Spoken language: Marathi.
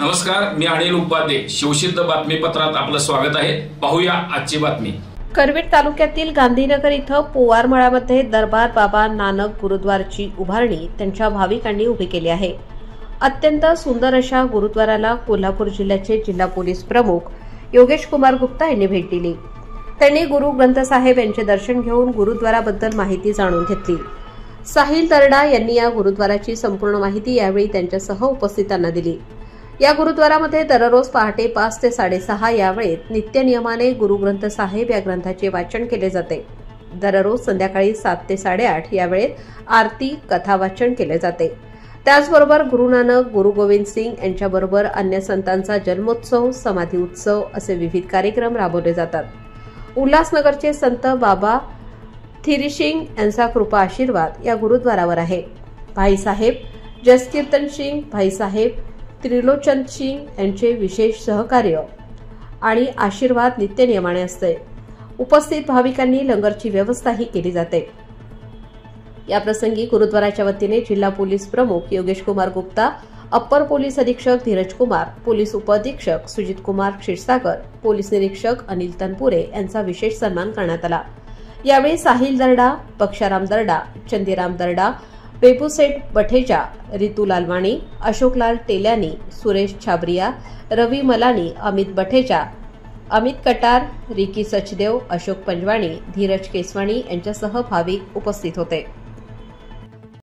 नमस्कार, मी अनिल उपाध्ये. शिवसिद्ध बातमीपत्रात आपलं स्वागत आहे. पाहूया आजची बातमी. करवीर तालुक्यातील गांधीनगर इथं पोवारमळ्यामध्ये दरबार बाबा नानक गुरुद्वाराची उभारणी त्यांच्या भाविकांनी उभी केली आहे. अत्यंत सुंदर अशा गुरुद्वाराला कोल्हापूर जिल्ह्याचे जिल्हा पोलीस प्रमुख योगेश कुमार गुप्ता यांनी भेट दिली. त्यांनी गुरु ग्रंथ साहेब यांचे दर्शन घेऊन गुरुद्वाराबद्दल माहिती जाणून घेतली. साहिल दरडा यांनी या गुरुद्वाराची संपूर्ण माहिती यावेळी त्यांच्यासह उपस्थितांना दिली. या गुरुद्वारामध्ये दररोज पहाटे 5 ते 6:30 या वेळेत नित्यनियमाने गुरु ग्रंथ साहेब या ग्रंथाचे वाचन केले जाते. दररोज संध्याकाळी 7 ते 8:30 या वेळेत आरती कथा वाचन केले जाते. त्याचबरोबर गुरु नानक, गुरु गोविंद सिंग यांच्याबरोबर अन्य संतांचा जन्मोत्सव, समाधी उत्सव असे विविध कार्यक्रम राबवले जातात. उल्हासनगरचे संत बाबा थिरीसिंग यांचा कृपा आशीर्वाद या गुरुद्वारावर आहे. भाईसाहेब जसकीर्तन सिंग, भाईसाहेब त्रिलोचन सिंग यांचे विशेष सहकार्य आणि आशीर्वाद नित्यनियमाने असते. उपस्थित भाविकांनी लंगरची व्यवस्थाही केली जाते. या प्रसंगी गुरुद्वाराच्या वतीने जिल्हा पोलीस प्रमुख योगेश कुमार गुप्ता, अप्पर पोलीस अधीक्षक धीरज कुमार, पोलीस उपअधीक्षक सुजित कुमार क्षीरसागर, पोलीस निरीक्षक अनिल तनपुरे यांचा विशेष सन्मान करण्यात आला. यावेळी साहिल दरडा, पक्षाराम दरडा, चंदीराम दरडा, बेबूसेठ बठेजा, रितू लालवाणी, अशोकलाल टेल्यानी, सुरेश छाबरिया, रवी मलानी, अमित बठेजा, अमित कटार, रिकी सचदेव, अशोक पंजवाणी, धीरज केसवाणी यांच्यासह भाविक उपस्थित होते.